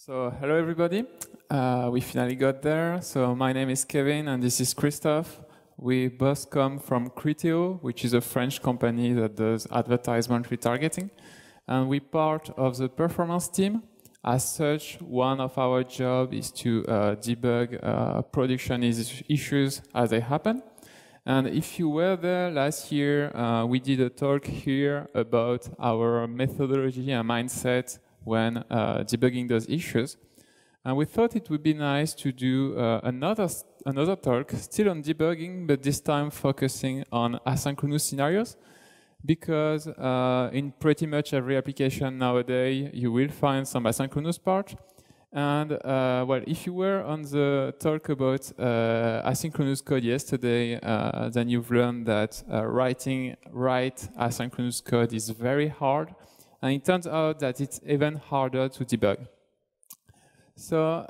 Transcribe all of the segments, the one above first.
So hello everybody, we finally got there. So my name is Kevin and this is Christophe. We both come from Criteo, which is a French company that does advertisement retargeting. And we're part of the performance team. As such, one of our jobs is to debug production issues as they happen. And if you were there last year, we did a talk here about our methodology and mindset when debugging those issues. And we thought it would be nice to do another talk, still on debugging, but this time focusing on asynchronous scenarios, because in pretty much every application nowadays, you will find some asynchronous part. And well, if you were on the talk about asynchronous code yesterday, then you've learned that writing asynchronous code is very hard. And it turns out that it's even harder to debug. So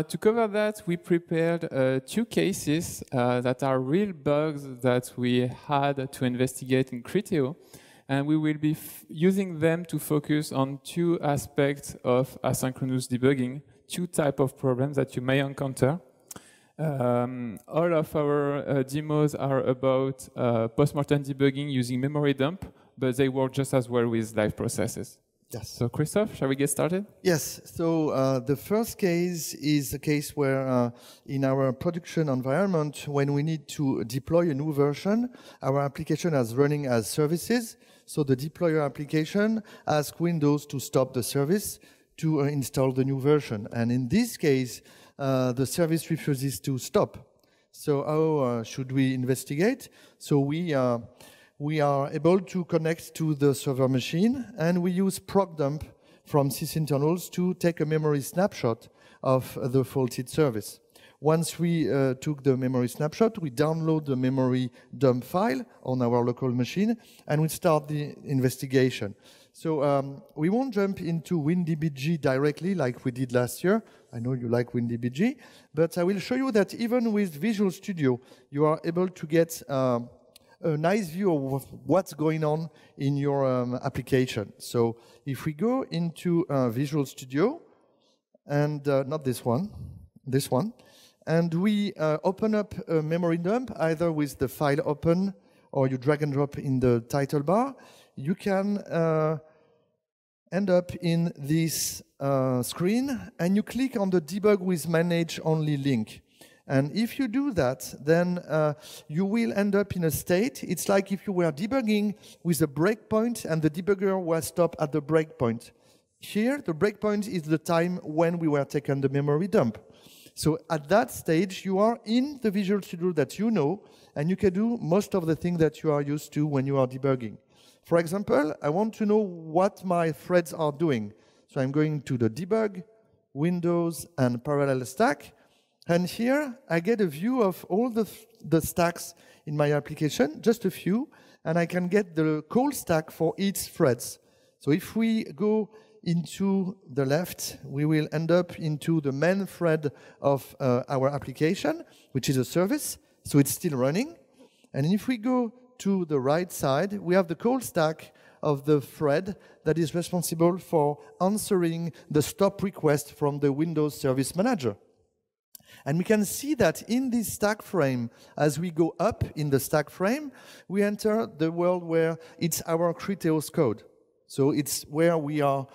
to cover that, we prepared 2 cases that are real bugs that we had to investigate in Criteo. And we will be using them to focus on 2 aspects of asynchronous debugging, 2 types of problems that you may encounter. All of our demos are about post-mortem debugging using memory dump, but they work just as well with live processes. Yes. So Christophe, shall we get started? Yes. So the first case is a case where in our production environment, when we need to deploy a new version, our application is running as services. So the deployer application asks Windows to stop the service to install the new version. And in this case, the service refuses to stop. So how should we investigate? So we are able to connect to the server machine, and we use proc dump from sysinternals to take a memory snapshot of the faulted service. Once we took the memory snapshot, we download the memory dump file on our local machine, and we start the investigation. So we won't jump into WinDbg directly like we did last year. I know you like WinDbg, but I will show you that even with Visual Studio, you are able to get a nice view of what's going on in your application. So if we go into Visual Studio, and not this one, and we open up a memory dump, either with the file open or you drag and drop in the title bar, you can end up in this screen, and you click on the Debug with Manage Only link. And if you do that, then you will end up in a state. It's like if you were debugging with a breakpoint and the debugger was stopped at the breakpoint. Here, the breakpoint is the time when we were taking the memory dump. So at that stage, you are in the Visual Studio that you know, and you can do most of the things that you are used to when you are debugging. For example, I want to know what my threads are doing. So I'm going to the Debug, Windows, and Parallel Stack. And here, I get a view of all the stacks in my application, just a few, and I can get the call stack for each threads. So if we go into the left, we will end up into the main thread of our application, which is a service, so it's still running. And if we go to the right side, we have the call stack of the thread that is responsible for answering the stop request from the Windows Service Manager. And we can see that in this stack frame, as we go up in the stack frame, we enter the world where it's our Criteo's code. So it's where we are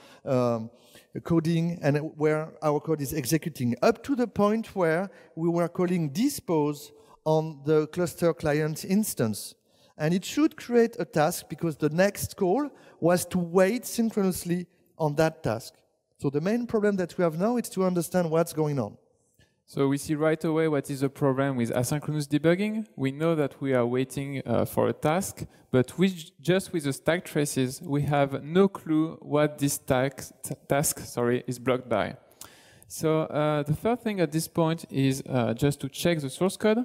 coding and where our code is executing, up to the point where we were calling dispose on the cluster client instance. And it should create a task because the next call was to wait synchronously on that task. So the main problem that we have now is to understand what's going on. So we see right away what is the problem with asynchronous debugging. We know that we are waiting for a task, but just with the stack traces, we have no clue what this task is blocked by. So the first thing at this point is just to check the source code.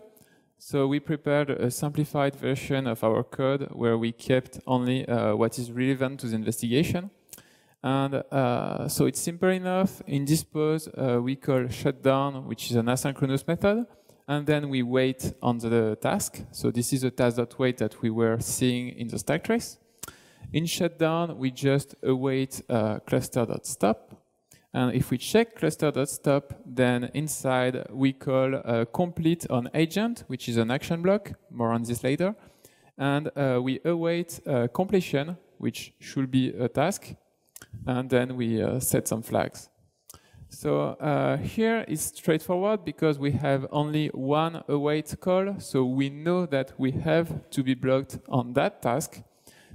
So we prepared a simplified version of our code where we kept only what is relevant to the investigation. And so it's simple enough. In dispose, we call shutdown, which is an asynchronous method. And then we wait on the task. So this is a task.wait that we were seeing in the stack trace. In shutdown, we just await cluster.stop. And if we check cluster.stop, then inside we call complete on agent, which is an action block. More on this later. And we await completion, which should be a task. And then we set some flags. So here is straightforward because we have only one await call. So we know that we have to be blocked on that task.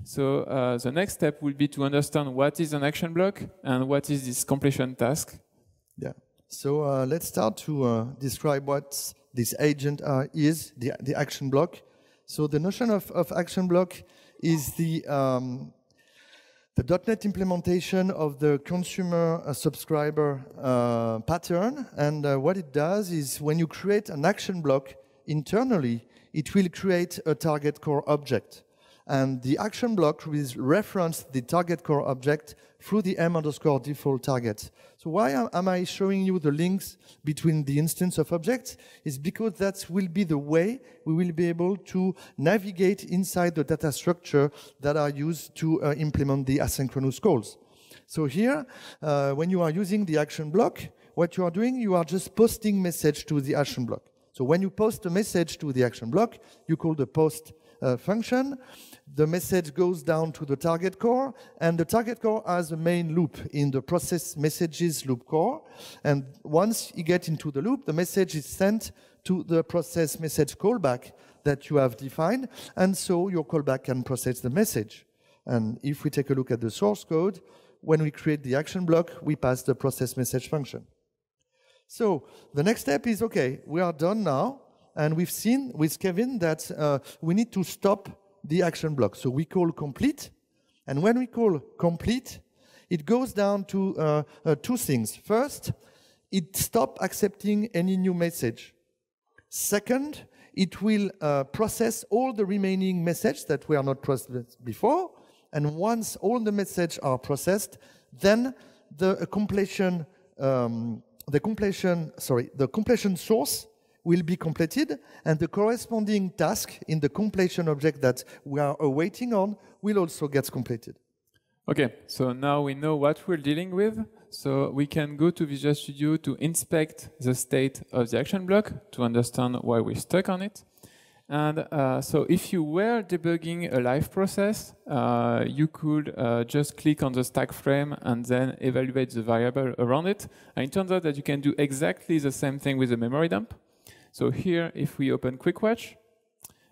So the next step will be to understand what is an action block and what is this completion task. Yeah. So let's start to describe what this agent is, the action block. So the notion of action block is the .NET implementation of the consumer subscriber pattern. And what it does is when you create an action block internally, it will create a target core object. And the action block will reference the target core object through the m_default target. So why am I showing you the links between the instance of objects? Is because that will be the way we will be able to navigate inside the data structure that are used to implement the asynchronous calls. So here, when you are using the action block, what you are doing, you are just posting message to the action block. So when you post a message to the action block, you call the post function. The message goes down to the target core, and the target core has a main loop in the process messages loop core. And once you get into the loop, the message is sent to the process message callback that you have defined, and so your callback can process the message. And if we take a look at the source code, when we create the action block, we pass the process message function. So the next step is, okay, we are done now, and we've seen with Kevin that we need to stop the action block. So we call complete, and when we call complete, it goes down to two things. First, it stops accepting any new message. Second, it will process all the remaining messages that were not processed before, and once all the messages are processed, then the completion source will be completed, and the corresponding task in the completion object that we are awaiting on will also get completed. Okay, so now we know what we're dealing with. So we can go to Visual Studio to inspect the state of the action block to understand why we're stuck on it. And so if you were debugging a live process, you could just click on the stack frame and then evaluate the variable around it. And it turns out that you can do exactly the same thing with the memory dump. So here, if we open Quick Watch,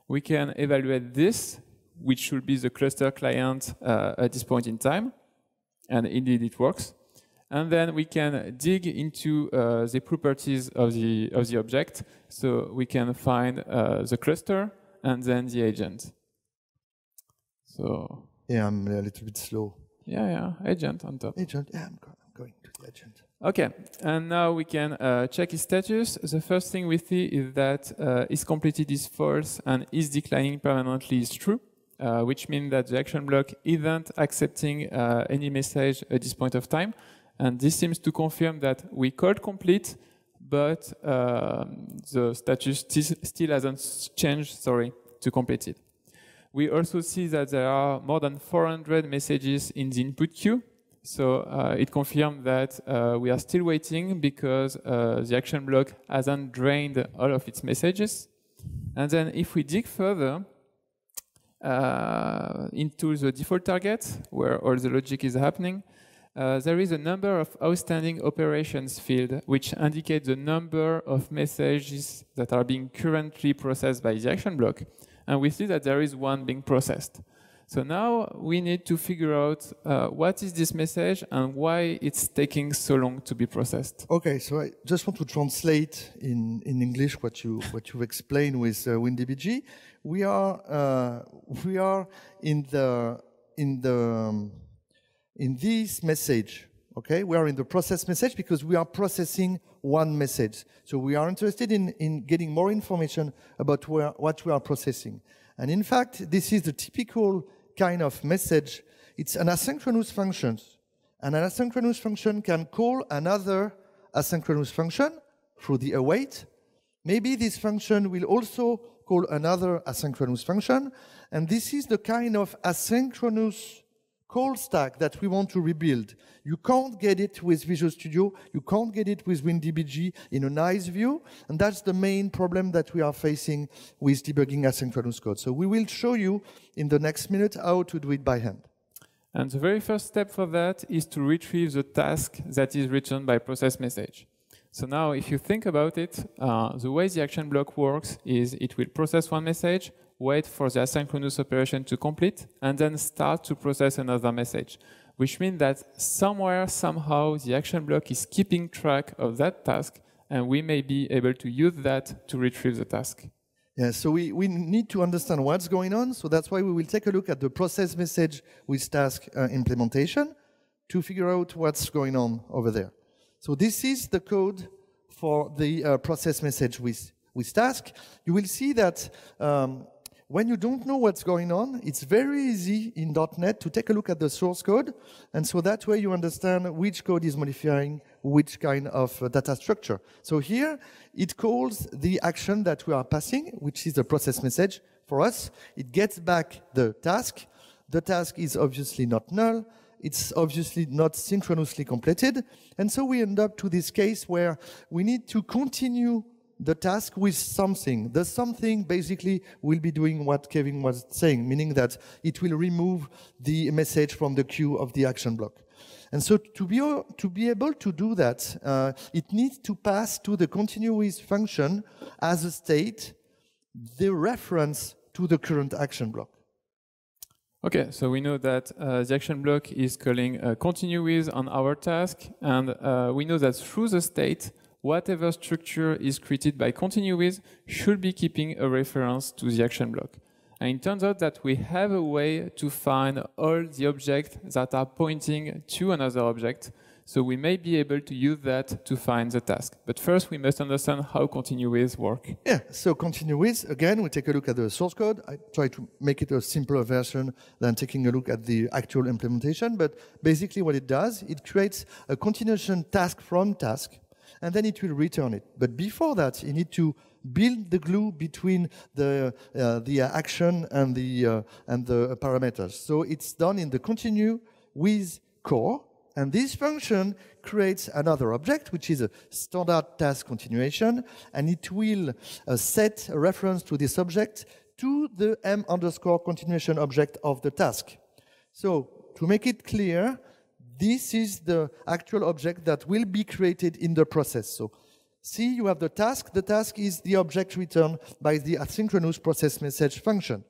we can evaluate this, which should be the cluster client at this point in time. And indeed, it works. And then we can dig into the properties of the object. So we can find the cluster and then the agent. So yeah, I'm a little bit slow. Yeah, agent on top. Agent, yeah, I'm going to the agent. Okay, and now we can check its status. The first thing we see is that is completed is false and is declining permanently is true, which means that the action block isn't accepting any message at this point of time. And this seems to confirm that we called complete, but the status still hasn't changed, to completed. We also see that there are more than 400 messages in the input queue. So it confirms that we are still waiting because the action block hasn't drained all of its messages. And then if we dig further into the default target, where all the logic is happening, there is a number of outstanding operations field, which indicate the number of messages that are being currently processed by the action block. And we see that there is one being processed. So now we need to figure out what is this message and why it's taking so long to be processed. Okay, so I just want to translate in English what you explained with WinDbg. We are in this message. Okay, we are in the process message because we are processing one message. So we are interested in getting more information about what we are processing. And in fact, this is the typical kind of message. It's an asynchronous function. And an asynchronous function can call another asynchronous function through the await. Maybe this function will also call another asynchronous function. And this is the kind of asynchronous call stack that we want to rebuild. You can't get it with Visual Studio, you can't get it with WinDbg in a nice view, and that's the main problem that we are facing with debugging asynchronous code. So we will show you in the next minute how to do it by hand. And the very first step for that is to retrieve the task that is returned by process message. So now if you think about it, the way the action block works is it will process one message, wait for the asynchronous operation to complete, and then start to process another message, which means that somewhere, somehow, the action block is keeping track of that task, and we may be able to use that to retrieve the task. Yeah, so we need to understand what's going on, so that's why we will take a look at the process message with task implementation to figure out what's going on over there. So this is the code for the process message with task. You will see that when you don't know what's going on, it's very easy in .NET to take a look at the source code, and so that way you understand which code is modifying which kind of data structure. So here, it calls the action that we are passing, which is the process message for us. It gets back the task. The task is obviously not null. It's obviously not synchronously completed. And so we end up to this case where we need to continue the task with something. The something basically will be doing what Kevin was saying, meaning that it will remove the message from the queue of the action block. And so to be able to do that, it needs to pass to the continue with function as a state the reference to the current action block. Okay, so we know that the action block is calling continue with on our task, and we know that through the state, whatever structure is created by continue with should be keeping a reference to the action block. And it turns out that we have a way to find all the objects that are pointing to another object. So we may be able to use that to find the task. But first, we must understand how continue with work. Yeah, so continue with, again, we take a look at the source code. I try to make it a simpler version than taking a look at the actual implementation. But basically what it does, it creates a continuation task from task, and then it will return it. But before that, you need to build the glue between the action and the parameters. So it's done in the continue with core, and this function creates another object, which is a standard task continuation, and it will set a reference to this object to the m_continuation object of the task. So to make it clear, this is the actual object that will be created in the process. So see, you have the task. The task is the object returned by the asynchronous process message function.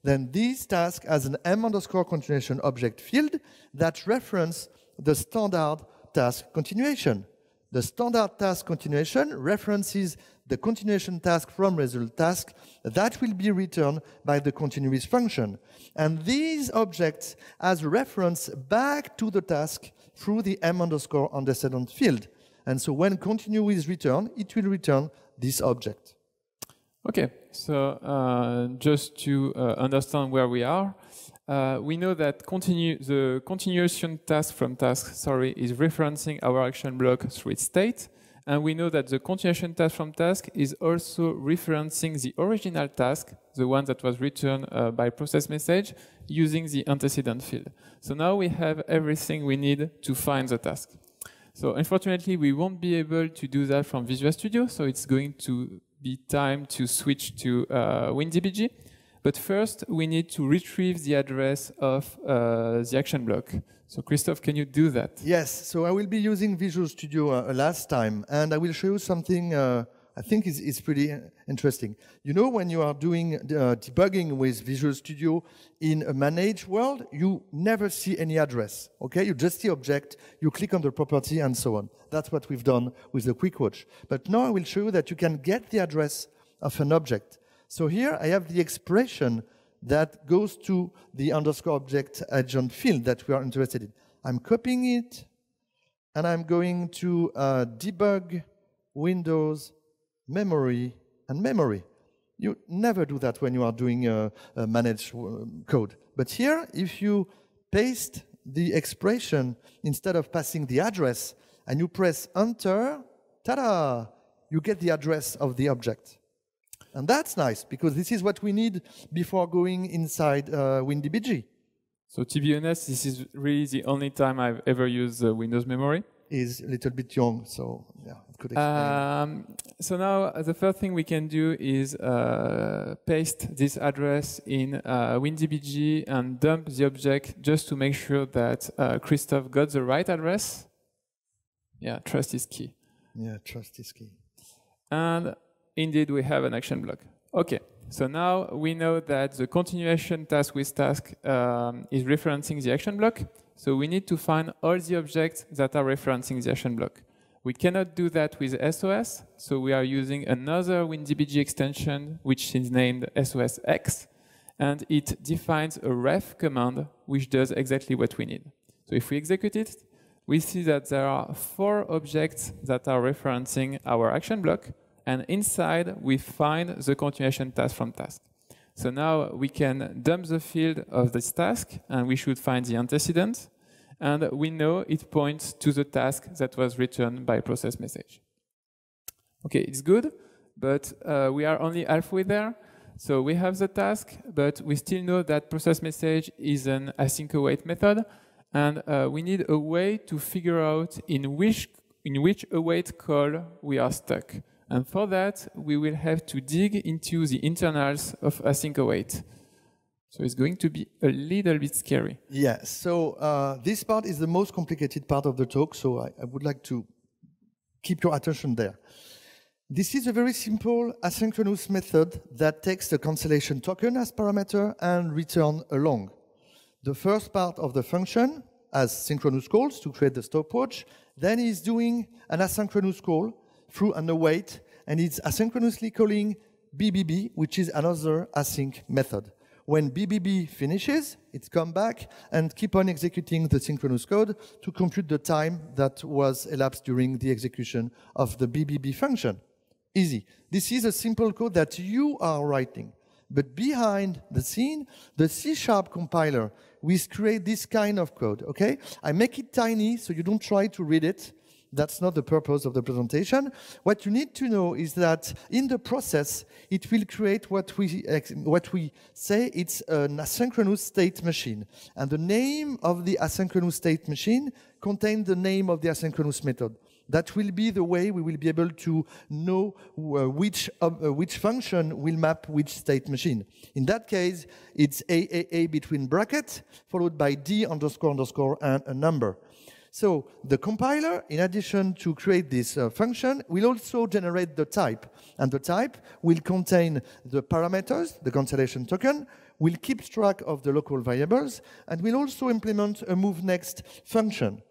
Then this task has an m_continuation object field that reference the standard task continuation. The standard task continuation references the continuation task from result task that will be returned by the continuous function. And these objects has reference back to the task through the m_antecedent field. And so when continue is returned, it will return this object. Okay, so just to understand where we are, we know that the continuation task from task, is referencing our action block through its state. And we know that the continuation task from task is also referencing the original task, the one that was returned by process message, using the antecedent field. So now we have everything we need to find the task. So unfortunately, we won't be able to do that from Visual Studio, so it's going to be time to switch to WinDbg. But first, we need to retrieve the address of the action block. So Christophe, can you do that? Yes, so I will be using Visual Studio last time, and I will show you something I think is pretty interesting. You know, when you are doing debugging with Visual Studio in a managed world, you never see any address, okay? You just see object, you click on the property, and so on. That's what we've done with the quick watch. But now I will show you that you can get the address of an object. So here I have the expression that goes to the underscore object adjoint field that we are interested in. I'm copying it, and I'm going to debug, Windows, memory, and memory. You never do that when you are doing a managed code. But here, if you paste the expression instead of passing the address, and you press Enter, ta-da! You get the address of the object. And that's nice, because this is what we need before going inside WinDbg. So to be honest, this is really the only time I've ever used Windows memory. Is a little bit young, so yeah, it could explain. So now the first thing we can do is paste this address in WinDbg and dump the object just to make sure that Christophe got the right address. Yeah, trust is key. Yeah, trust is key. And indeed, we have an action block. Okay, so now we know that the continuation task with task is referencing the action block. So we need to find all the objects that are referencing the action block. We cannot do that with SOS, so we are using another WinDbg extension, which is named SOSX, and it defines a ref command, which does exactly what we need. So if we execute it, we see that there are 4 objects that are referencing our action block, and inside we find the continuation task from task. So now we can dump the field of this task, and we should find the antecedent. And we know it points to the task that was returned by process message. Okay, it's good, but we are only halfway there. So we have the task, but we still know that process message is an async await method, and we need a way to figure out in which await call we are stuck. And for that, we will have to dig into the internals of async await. So it's going to be a little bit scary. Yeah, so this part is the most complicated part of the talk, so I would like to keep your attention there. This is a very simple asynchronous method that takes the cancellation token as parameter and return a long. The first part of the function has synchronous calls to create the stopwatch, then is doing an asynchronous call through an await, and it's asynchronously calling BBB, which is another async method. When BBB finishes, it comes back and keep on executing the synchronous code to compute the time that was elapsed during the execution of the BBB function. Easy. This is a simple code that you are writing. But behind the scene, the C# compiler will create this kind of code, okay? I make it tiny so you don't try to read it. That's not the purpose of the presentation. What you need to know is that in the process, it will create what we say it's an asynchronous state machine. And the name of the asynchronous state machine contains the name of the asynchronous method. That will be the way we will be able to know which function will map which state machine. In that case, it's AAA between brackets, followed by D __ and a number. So the compiler, in addition to create this function, will also generate the type. And the type will contain the parameters, the cancellation token, will keep track of the local variables, and will also implement a moveNext function.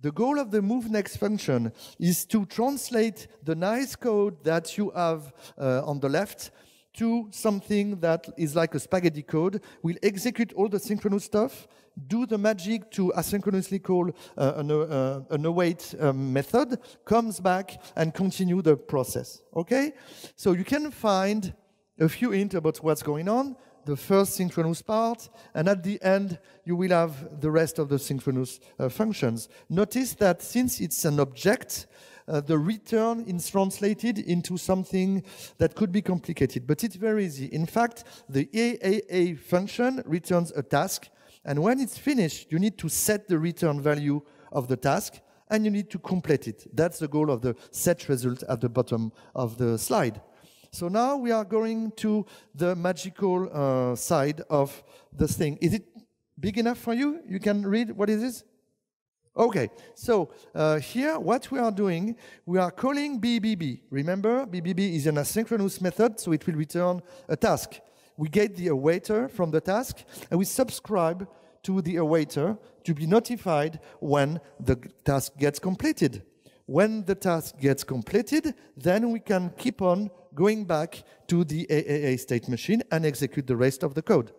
The goal of the moveNext function is to translate the nice code that you have on the left to something that is like a spaghetti code. We'll execute all the synchronous stuff, do the magic to asynchronously call an await method, comes back and continue the process, okay? So you can find a few hints about what's going on, the first synchronous part, and at the end, you will have the rest of the synchronous functions. Notice that since it's an object, the return is translated into something that could be complicated, but it's very easy. In fact, the AAA function returns a task, and when it's finished, you need to set the return value of the task, and you need to complete it. That's the goal of the set result at the bottom of the slide. So now we are going to the magical side of this thing. Is it big enough for you? You can read what is this? Okay, so here what we are doing, we are calling BBB. Remember, BBB is an asynchronous method, so it will return a task. We get the awaiter from the task, and we subscribe to the awaiter to be notified when the task gets completed. When the task gets completed, then we can keep on going back to the AAA state machine and execute the rest of the code.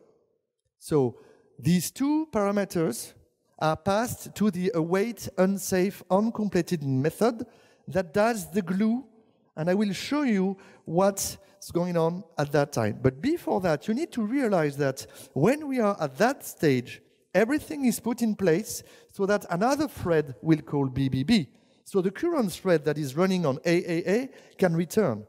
So these two parameters are passed to the await unsafe uncompleted method that does the glue, and I will show you what's going on at that time. But before that, you need to realize that when we are at that stage, everything is put in place so that another thread will call BBB. So the current thread that is running on AAA can return.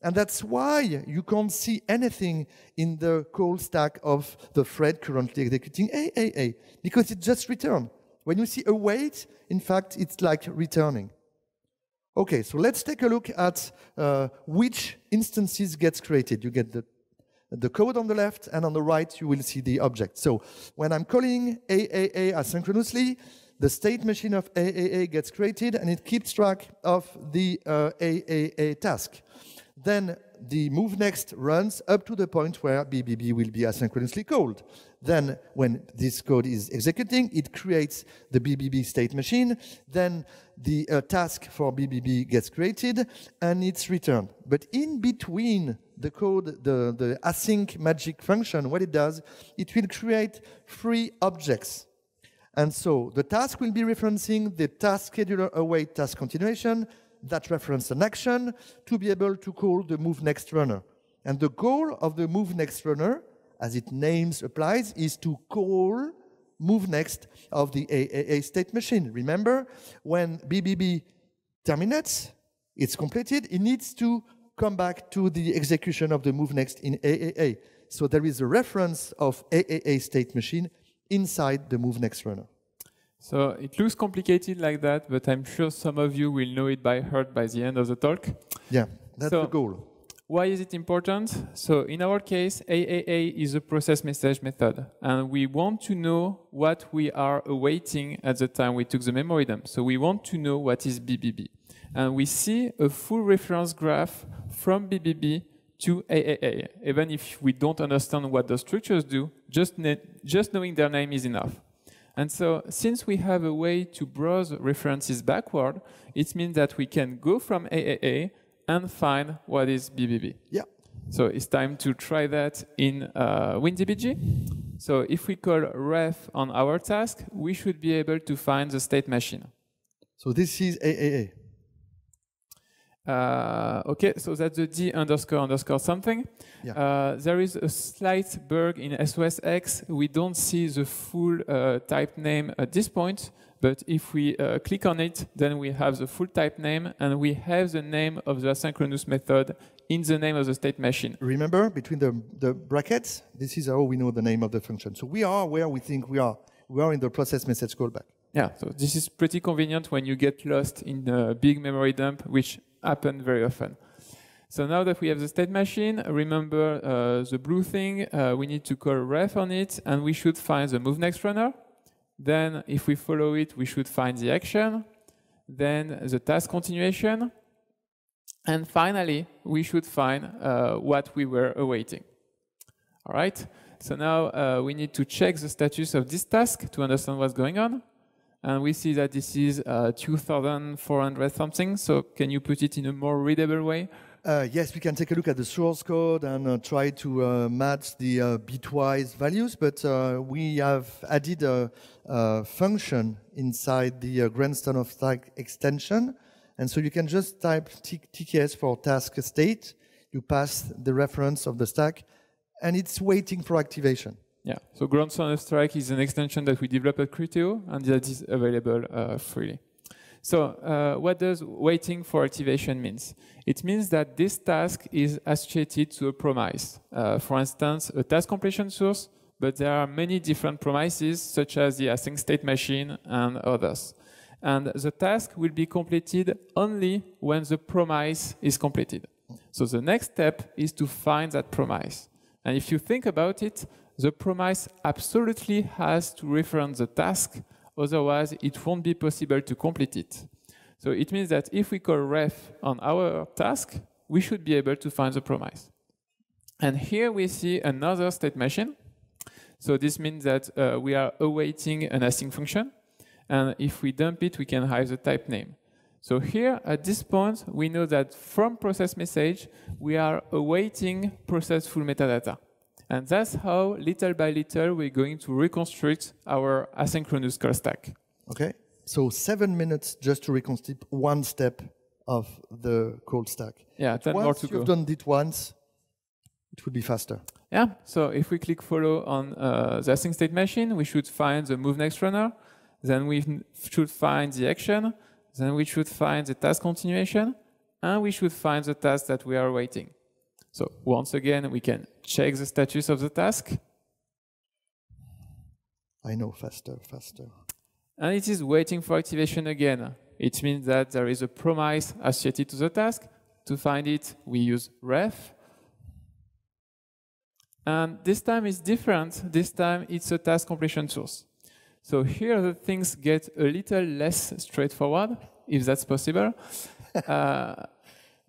And that's why you can't see anything in the call stack of the thread currently executing AAA, because it just returned. When you see await, in fact, it's like returning. Okay, so let's take a look at which instances gets created. You get the code on the left, and on the right, you will see the object. So when I'm calling AAA asynchronously, the state machine of AAA gets created, and it keeps track of the AAA task. Then the move next runs up to the point where BBB will be asynchronously called. Then when this code is executing, it creates the BBB state machine. Then the task for BBB gets created, and it's returned. But in between the code, the async magic function, what it does, it will create 3 objects. And so the task will be referencing the task scheduler await task continuation, that reference an action to be able to call the move next runner. And the goal of the move next runner, as its name applies, is to call move next of the AAA state machine. Remember, when BBB terminates, it's completed, it needs to come back to the execution of the move next in AAA. So there is a reference of AAA state machine inside the move next runner. So it looks complicated like that, but I'm sure some of you will know it by heart by the end of the talk. Yeah, that's the goal. Why is it important? So in our case, AAA is a process message method, and we want to know what we are awaiting at the time we took the memory dump. So we want to know what is BBB. And we see a full reference graph from BBB to AAA. Even if we don't understand what the structures do, just knowing their name is enough. And so since we have a way to browse references backward, it means that we can go from AAA and find what is BBB. Yeah. So it's time to try that in WinDbg. So if we call ref on our task, we should be able to find the state machine. So this is AAA. Okay, so that's the D __ something. Yeah. There is a slight bug in SOSX. We don't see the full type name at this point, but if we click on it, then we have the full type name, and we have the name of the asynchronous method in the name of the state machine. Remember, between the brackets, this is how we know the name of the function. So we are where we think we are. We are in the process message callback. Yeah, so this is pretty convenient when you get lost in a big memory dump, which happen very often. So now that we have the state machine, remember the blue thing, we need to call ref on it, and we should find the move next runner. Then if we follow it, we should find the action, then the task continuation, and finally, we should find what we were awaiting. All right, so now we need to check the status of this task to understand what's going on. And we see that this is 2,400 something. So can you put it in a more readable way? Yes, we can take a look at the source code and try to match the bitwise values. But we have added a function inside the grandstand of stack extension. And so you can just type TKS for task state. You pass the reference of the stack, and it's waiting for activation. Yeah, so Grandson of Strike is an extension that we developed at Criteo, and that is available freely. So what does waiting for activation means? It means that this task is associated to a promise. For instance, a task completion source, but there are many different promises, such as the async state machine and others. And the task will be completed only when the promise is completed. So the next step is to find that promise. And if you think about it, the promise absolutely has to reference the task, otherwise it won't be possible to complete it. So it means that if we call ref on our task, we should be able to find the promise. And here we see another state machine. So this means that we are awaiting an async function. And if we dump it, we can hide the type name. So here, at this point, we know that from process message, we are awaiting process full metadata. And that's how, little by little, we're going to reconstruct our asynchronous call stack. Okay, so 7 minutes just to reconstruct one step of the call stack. Yeah, 10 more to go. Once you've done it once, it would be faster. Yeah, so if we click follow on the async state machine, we should find the move next runner. Then we should find the action. Then we should find the task continuation. and we should find the task that we are waiting. So once again, we can check the status of the task. I know, faster, faster. And it is waiting for activation again. It means that there is a promise associated to the task. To find it, we use ref. And this time it's different. This time it's a task completion source. So here the things get a little less straightforward, if that's possible,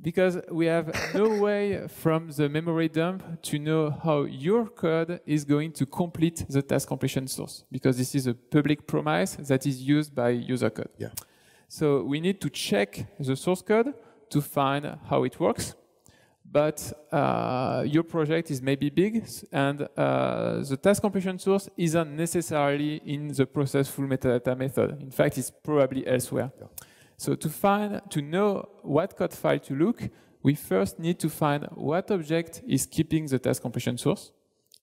because we have no way from the memory dump to know how your code is going to complete the task completion source, because this is a public promise that is used by user code. Yeah. So we need to check the source code to find how it works. But your project is maybe big, and the task completion source isn't necessarily in the process full metadata method. In fact, it's probably elsewhere. Yeah. So to know what code file to look, we first need to find what object is keeping the task completion source.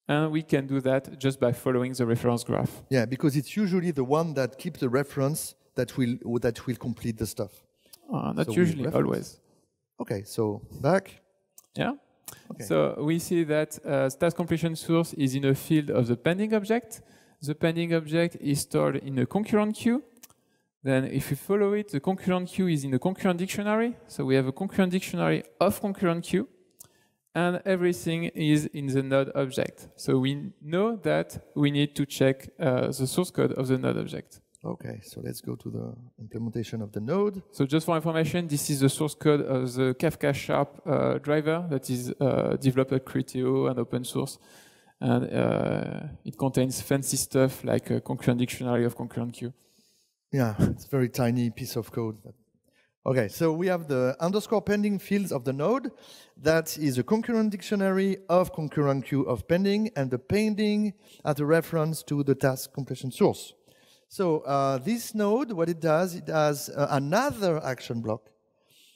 And we can do that just by following the reference graph. Yeah, because it's usually the one that keeps the reference that will complete the stuff. Not so usually, always. Okay, so back. Yeah. Okay. So we see that task completion source is in a field of the pending object. The pending object is stored in a concurrent queue. Then if you follow it, the concurrent queue is in a concurrent dictionary. So we have a concurrent dictionary of concurrent queue. And everything is in the node object. So we know that we need to check the source code of the node object. Okay, so let's go to the implementation of the node. So just for information, this is the source code of the Kafka Sharp driver that is developed at Criteo and open source. And it contains fancy stuff like a concurrent dictionary of concurrent queue. Yeah, it's a very tiny piece of code. Okay, so we have the underscore pending fields of the node. That is a concurrent dictionary of concurrent queue of pending, and the pending as a reference to the task completion source. So this node, what it has another action block.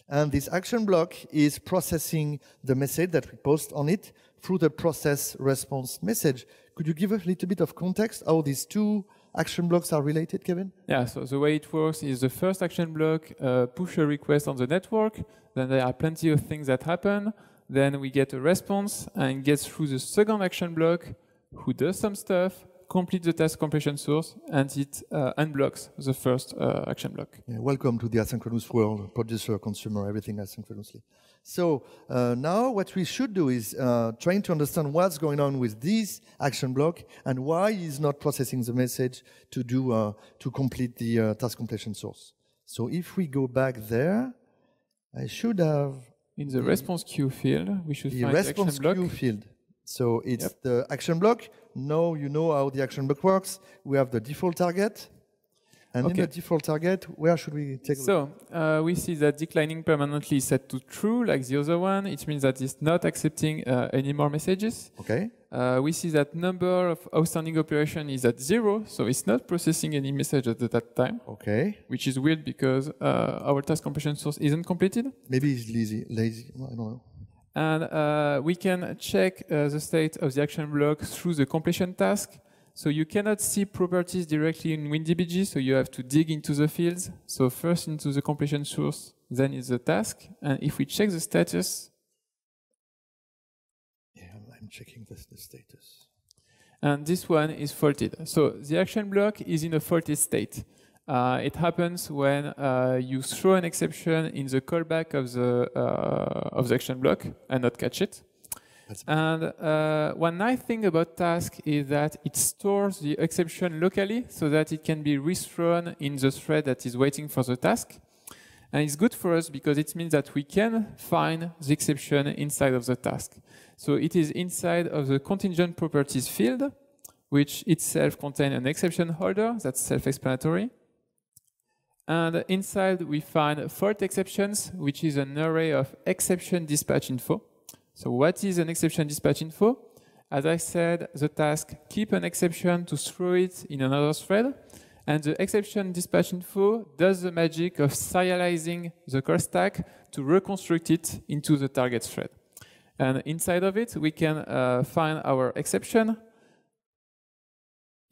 And this action block is processing the message that we post on it through the process response message. Could you give a little bit of context how these two action blocks are related, Kevin? Yeah, so the way it works is the first action block push a request on the network. Then there are plenty of things that happen. Then we get a response and gets through the second action block, who does some stuff, complete the task completion source, and it unblocks the first action block. Yeah, welcome to the asynchronous world, producer, consumer, everything asynchronously. So now what we should do is trying to understand what's going on with this action block and why it's not processing the message to complete the task completion source. So if we go back there, I should have... In the response queue field, we should find the response queue field. So it's the action block. Now you know how the action block works. We have the default target. And in the default target, where should we take a look? So we see that declining permanently is set to true, like the other one. It means that it's not accepting any more messages. Okay. We see that number of outstanding operation is at 0, so it's not processing any message at that time. Okay. Which is weird because our task completion source isn't completed. Maybe it's lazy. I don't know. And we can check the state of the action block through the completion task. So you cannot see properties directly in WinDbg, so you have to dig into the fields. So first into the completion source, then is the task. And if we check the status... Yeah, I'm checking the status. And this one is faulted. So the action block is in a faulted state. It happens when you throw an exception in the callback of the action block and not catch it. And one nice thing about task is that it stores the exception locally so that it can be rethrown in the thread that is waiting for the task. And it's good for us because it means that we can find the exception inside of the task. So it is inside of the contingent properties field, which itself contains an exception holder. That's self-explanatory. And inside we find fault exceptions, which is an array of exception dispatch info. So what is an exception dispatch info? As I said, the task keep an exception to throw it in another thread. And the exception dispatch info does the magic of serializing the call stack to reconstruct it into the target thread. And inside of it, we can find our exception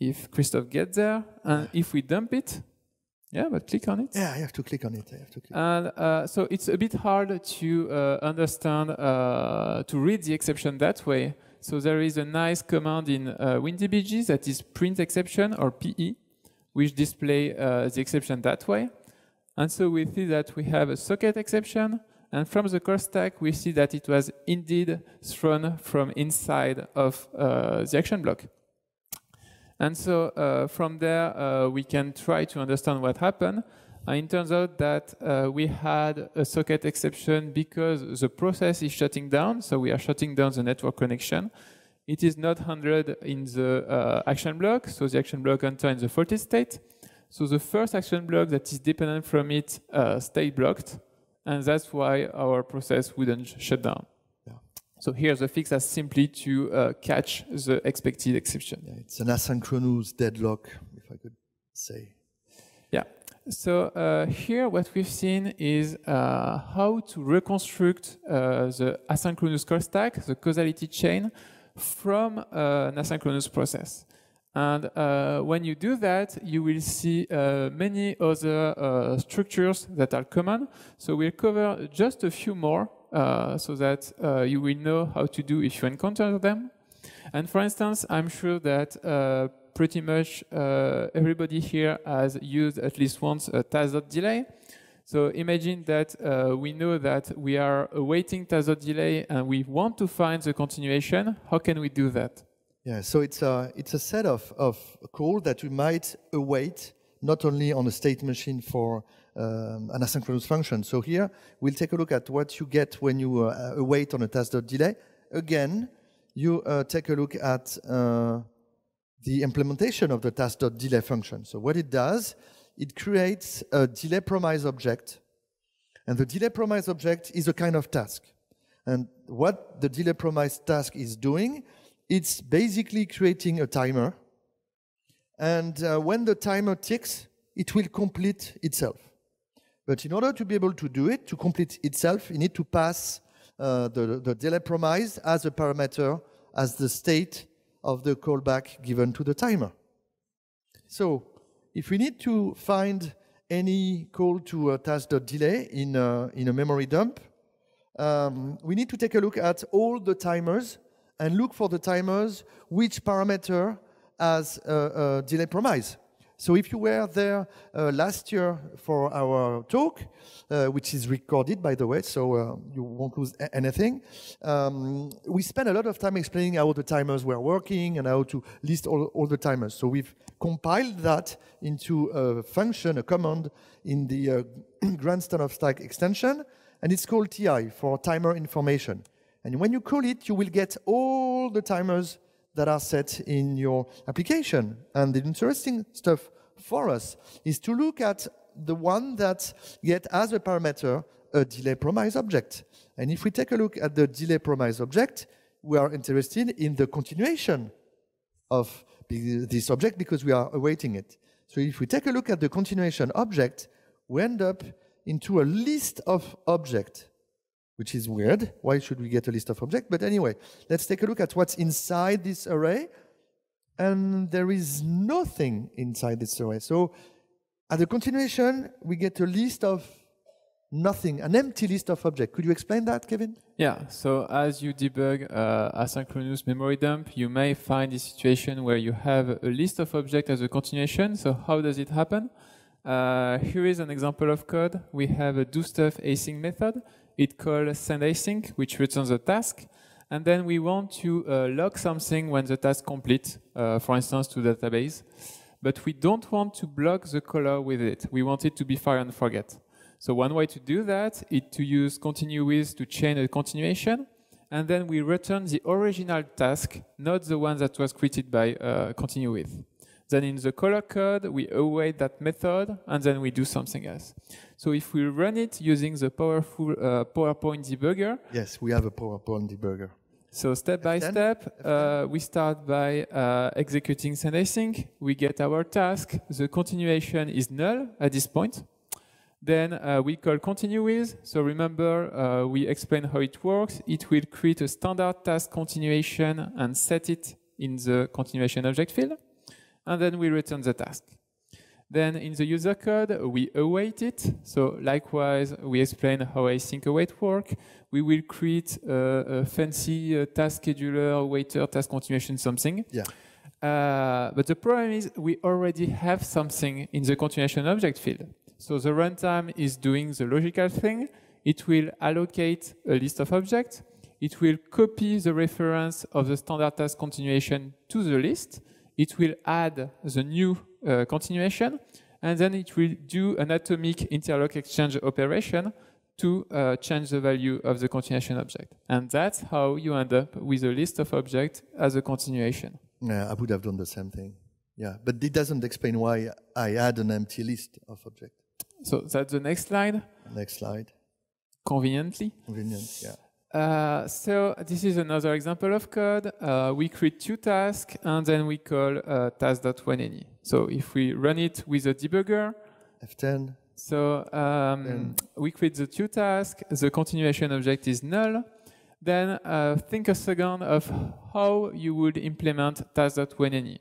if Christophe gets there. And if we dump it, Yeah, but click on it. Yeah, I have to click on it. And so it's a bit hard to understand, to read the exception that way. So there is a nice command in WinDbg that is print exception, or PE, which display the exception that way. And so we see that we have a socket exception, and from the call stack, we see that it was indeed thrown from inside of the action block. And so from there, we can try to understand what happened. And it turns out that we had a socket exception because the process is shutting down, so we are shutting down the network connection. It is not handled in the action block, so the action block enters in the faulty state. So the first action block that is dependent from it stayed blocked, and that's why our process wouldn't shut down. Yeah. So here the fix is simply to catch the expected exception. Yeah, it's an asynchronous deadlock, if I could say. Yeah. So here what we've seen is how to reconstruct the asynchronous call stack, the causality chain, from an asynchronous process. And when you do that, you will see many other structures that are common. So we'll cover just a few more so that you will know how to do if you encounter them. And for instance, I'm sure that pretty much everybody here has used at least once a task.delay. So imagine that we know that we are awaiting task.delay and we want to find the continuation. How can we do that? Yeah, so it's a set of code that we might await not only on a state machine for an asynchronous function. So here we'll take a look at what you get when you await on a task.delay. Again, you take a look at the implementation of the task.delay function. So what it does, it creates a delay promise object. And the delay promise object is a kind of task. And what the delay promise task is doing, it's basically creating a timer. And when the timer ticks, it will complete itself. But in order to be able to do it, to complete itself, you need to pass the delay promise as a parameter, as the state of the callback given to the timer. So if we need to find any call to a task.delay in a memory dump, we need to take a look at all the timers and look for the timers which parameter has a delay promise. So if you were there last year for our talk, which is recorded, by the way, so you won't lose anything, we spent a lot of time explaining how the timers were working and how to list all the timers. So we've compiled that into a function, a command in the grandstand of stack extension, and it's called TI, for timer information. And when you call it, you will get all the timers that are set in your application. And the interesting stuff for us is to look at the one that get as a parameter a delay promise object. And if we take a look at the delay promise object, we are interested in the continuation of this object because we are awaiting it. So if we take a look at the continuation object, we end up into a list of objects, which is weird. Why should we get a list of objects? But anyway, let's take a look at what's inside this array. And there is nothing inside this array. So at the continuation, we get a list of nothing, an empty list of objects. Could you explain that, Kevin? Yeah, so as you debug asynchronous memory dump, you may find a situation where you have a list of objects as a continuation. So how does it happen? Here is an example of code. We have a doStuff async method. It calls sendAsync, which returns a task. And then we want to log something when the task complete, for instance, to the database. But we don't want to block the caller with it. We want it to be fire and forget. So one way to do that is to use continue with to chain a continuation. And then we return the original task, not the one that was created by continue with. Then in the caller code, we await that method, and then we do something else. So if we run it using the powerful PowerPoint debugger. Yes, we have a PowerPoint debugger. So step by step, we start by executing sendAsync. We get our task. The continuation is null at this point. Then we call continue with. So remember, we explain how it works. It will create a standard task continuation and set it in the continuation object field. And then we return the task. Then in the user code, we await it. So likewise, we explain how async await work. We will create a fancy task scheduler, waiter, task continuation, something. Yeah. But the problem is we already have something in the continuation object field. So the runtime is doing the logical thing. It will allocate a list of objects. It will copy the reference of the standard task continuation to the list. It will add the new continuation, and then it will do an atomic interlock exchange operation to change the value of the continuation object. And that's how you end up with a list of objects as a continuation. Yeah, I would have done the same thing. Yeah, but it doesn't explain why I add an empty list of objects. So that's the next slide. Next slide. Conveniently. Convenient, yeah. So this is another example of code. We create two tasks, and then we call task.whenAny. So if we run it with a debugger, F10. So we create the two tasks. The continuation object is null. Then think a second of how you would implement task.whenAny.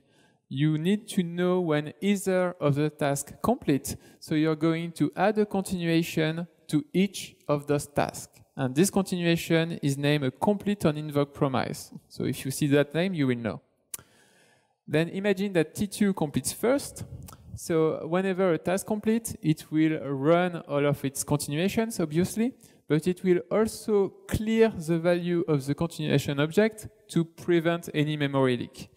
You need to know when either of the tasks complete. So you're going to add a continuation to each of those tasks. And this continuation is named a complete on invoke promise. So if you see that name, you will know. Then imagine that T2 completes first. So whenever a task completes, it will run all of its continuations, obviously, but it will also clear the value of the continuation object to prevent any memory leak.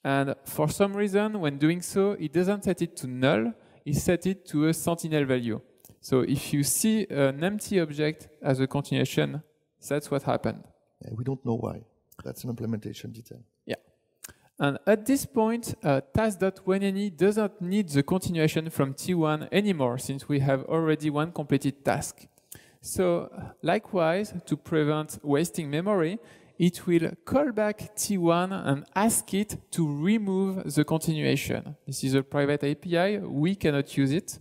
And for some reason, when doing so, it doesn't set it to null, it set it to a sentinel value. So if you see an empty object as a continuation, that's what happened. Yeah, we don't know why. That's an implementation detail. Yeah. And at this point, task.whenAny doesn't need the continuation from T1 anymore, since we have already one completed task. So likewise, to prevent wasting memory, it will call back T1 and ask it to remove the continuation. This is a private API. We cannot use it.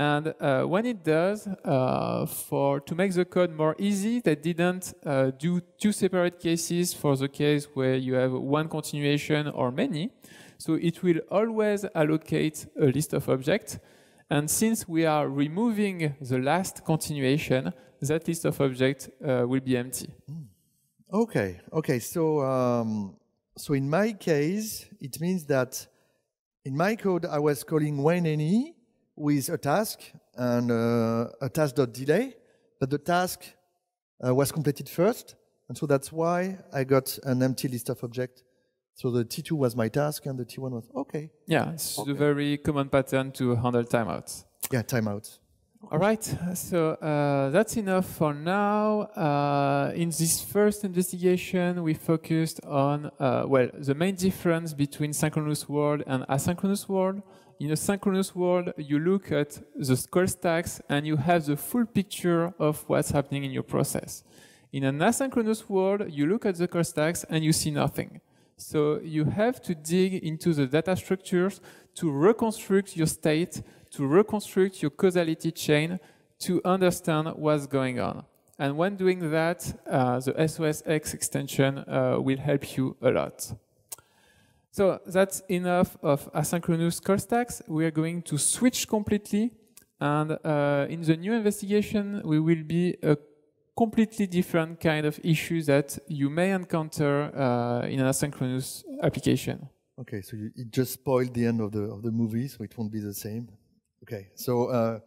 And when it does, to make the code more easy, they didn't do two separate cases for the case where you have one continuation or many. So it will always allocate a list of objects. And since we are removing the last continuation, that list of objects will be empty. Okay. So, so in my case, it means that in my code, I was calling whenAny with a task and a task.delay, but the task was completed first, and so that's why I got an empty list of objects. So the T2 was my task, and the T1 was okay. Yeah, it's a very common pattern to handle timeouts. Yeah, timeouts. All right, so that's enough for now. In this first investigation, we focused on, well, the main difference between synchronous world and asynchronous world. In a synchronous world, you look at the call stacks and you have the full picture of what's happening in your process. In an asynchronous world, you look at the call stacks and you see nothing. So you have to dig into the data structures to reconstruct your state, to reconstruct your causality chain, to understand what's going on. And when doing that, the SOSX extension will help you a lot. So that's enough of asynchronous call stacks. We are going to switch completely. And in the new investigation, we will be a completely different kind of issues that you may encounter in an asynchronous application. Okay, so it just spoiled the end of the movie, so it won't be the same. Okay, so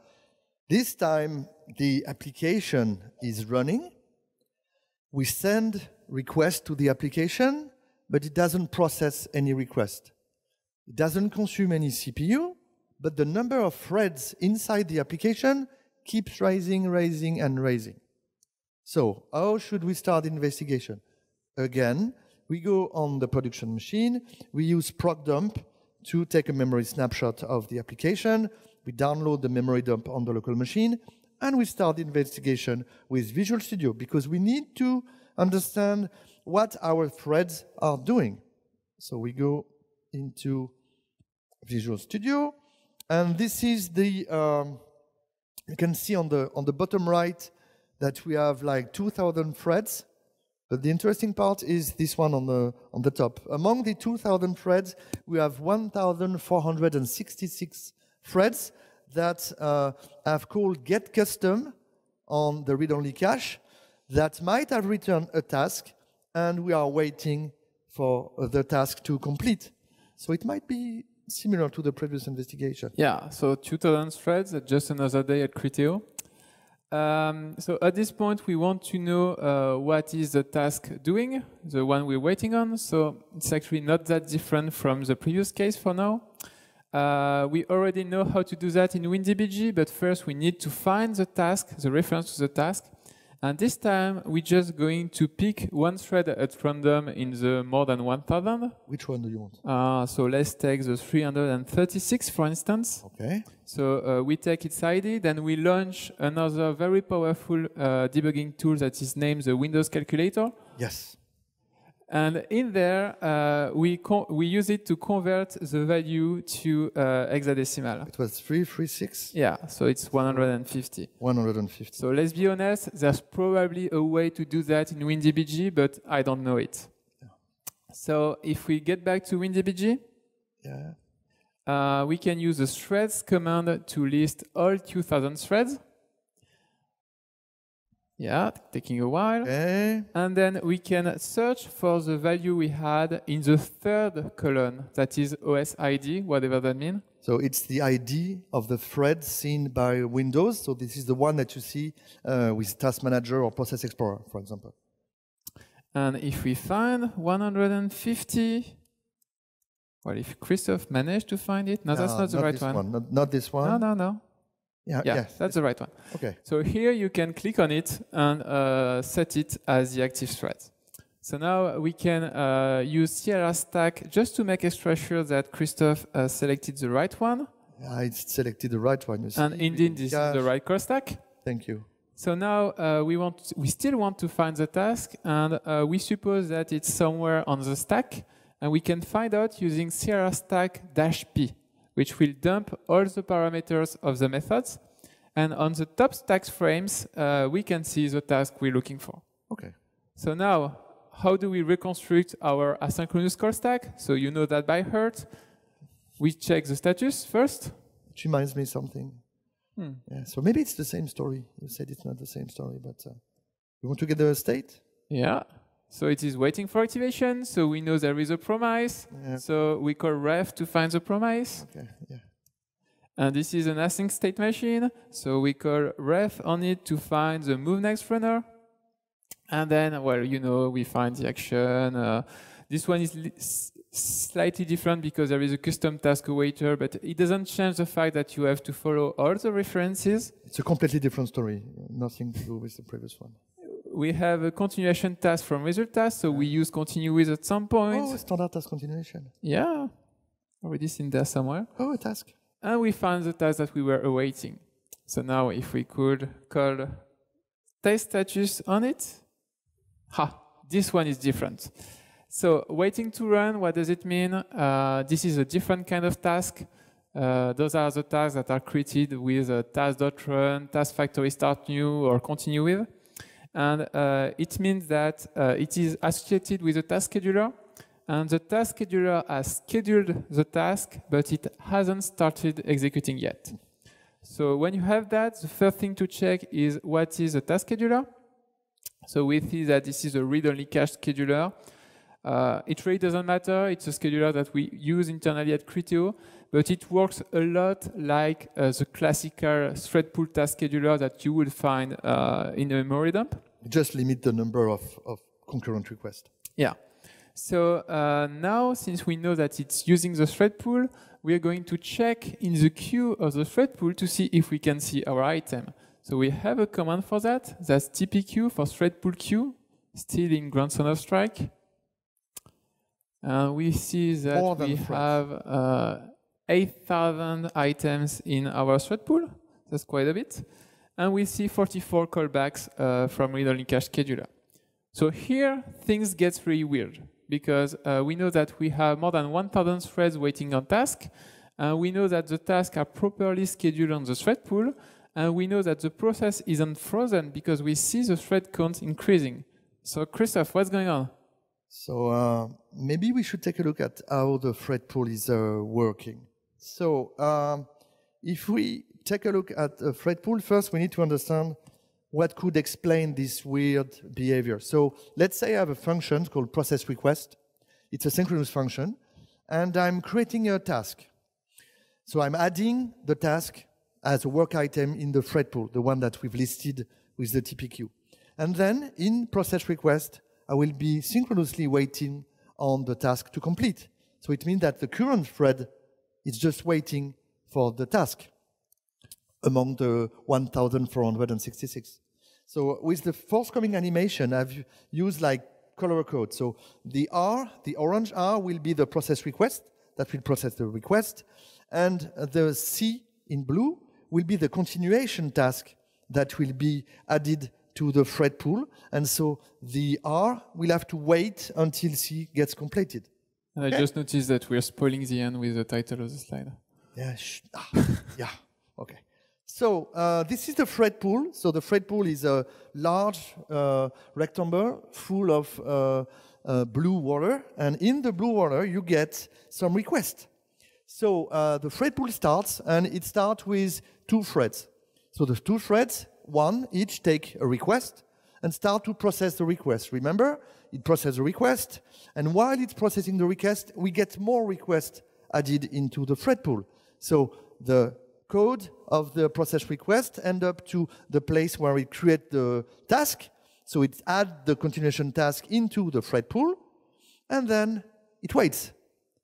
this time the application is running. We send requests to the application, but it doesn't process any request. It doesn't consume any CPU, but the number of threads inside the application keeps rising, and rising. So how should we start the investigation? Again, we go on the production machine. We use proc dump to take a memory snapshot of the application. We download the memory dump on the local machine, and we start the investigation with Visual Studio because we need to understand what our threads are doing. So we go into Visual Studio, and this is the, you can see on the bottom right that we have like 2,000 threads. But the interesting part is this one on the top. Among the 2,000 threads, we have 1,466 threads that have called get custom on the read-only cache that might have returned a task, and we are waiting for the task to complete. So it might be similar to the previous investigation. Yeah, so 2000 threads, just another day at Criteo. So at this point, we want to know what is the task doing, the one we're waiting on. So it's actually not that different from the previous case for now. We already know how to do that in WinDbg, but first we need to find the task, the reference to the task. And this time, we're just going to pick one thread at random in the more than 1000. Which one do you want? So let's take the 336, for instance. Okay. So we take its ID, then we launch another very powerful debugging tool that is named the Windows Calculator. Yes. And in there, we use it to convert the value to hexadecimal. It was 336? Yeah, so it's 150. 150. So let's be honest, there's probably a way to do that in WinDbg, but I don't know it. Yeah. So if we get back to WinDbg, we can use the threads command to list all 2000 threads. Yeah, taking a while. Okay. And then we can search for the value we had in the third column, that is OS ID, whatever that means. So it's the ID of the thread seen by Windows. So this is the one that you see with Task Manager or Process Explorer, for example. And if we find 150, well, if Christophe managed to find it, no, that's not the right one. Not this one. No. Yeah, yes, that's the right one. Okay. So here you can click on it and set it as the active thread. So now we can use CLR stack just to make extra sure that Christophe selected the right one. Yeah, it's selected the right one. You see. And indeed, this is the right core stack. Thank you. So now we still want to find the task, and we suppose that it's somewhere on the stack, and we can find out using CLR stack -p. Which will dump all the parameters of the methods. And on the top stack frames, we can see the task we're looking for. Okay. So now, how do we reconstruct our asynchronous call stack? So you know that by heart. We check the status first. Which reminds me something. Yeah, so maybe it's the same story. You said it's not the same story, but you want to get the state? Yeah. So it is waiting for activation, so we know there is a promise. Yeah. So we call ref to find the promise. Okay, yeah. And this is an async state machine, so we call ref on it to find the move next runner. And then, well, you know, we find the action. This one is slightly different because there is a custom task awaiter, but it doesn't change the fact that you have to follow all the references. It's a completely different story, nothing to do with the previous one. We have a continuation task from result task, so we use continue with at some point. Oh, standard task continuation. Yeah, already seen there somewhere. Oh, a task. And we found the task that we were awaiting. So now if we could call test status on it, this one is different. So waiting to run, what does it mean? This is a different kind of task. Those are the tasks that are created with task.run, task factory start new, or continue with. And it means that it is associated with a task scheduler, and the task scheduler has scheduled the task, but it hasn't started executing yet. So when you have that, the first thing to check is what is a task scheduler. So we see that this is a read-only cache scheduler. It really doesn't matter. It's a scheduler that we use internally at Criteo, but it works a lot like the classical thread pool task scheduler that you would find in a memory dump. Just limit the number of concurrent requests. Yeah. So now, since we know that it's using the thread pool, we are going to check in the queue of the thread pool to see if we can see our item. So we have a command for that. That's tpq for thread pool queue, still in grandson of strike. And we see that we have 8,000 items in our thread pool. That's quite a bit. And we see 44 callbacks from read-only cache scheduler. So here, things get really weird because we know that we have more than 1,000 threads waiting on task. And we know that the tasks are properly scheduled on the thread pool. And we know that the process isn't frozen because we see the thread count increasing. So Christophe, what's going on? So maybe we should take a look at how the thread pool is working. So if we take a look at a thread pool, first we need to understand what could explain this weird behavior. So let's say I have a function called process request. It's a synchronous function, and I'm creating a task. So I'm adding the task as a work item in the thread pool, the one that we've listed with the TPQ. And then in process request, I will be synchronously waiting on the task to complete. So it means that the current thread is just waiting for the task among the 1,466. So with the forthcoming animation, I've used like color code. So the R, the orange R, will be the process request that will process the request. And the C in blue will be the continuation task that will be added to the thread pool. And so the R will have to wait until C gets completed. And I just noticed that we're spoiling the end with the title of the slide. Yeah, yeah, okay. So this is the thread pool. So the thread pool is a large rectangle full of blue water. And in the blue water, you get some requests. So the thread pool starts, and it starts with 2 threads. So the 2 threads, one each take a request and start to process the request. Remember, it processes the request, and while it's processing the request, we get more requests added into the thread pool. So the code of the process request end up to the place where we create the task. So it adds the continuation task into the thread pool, and then it waits.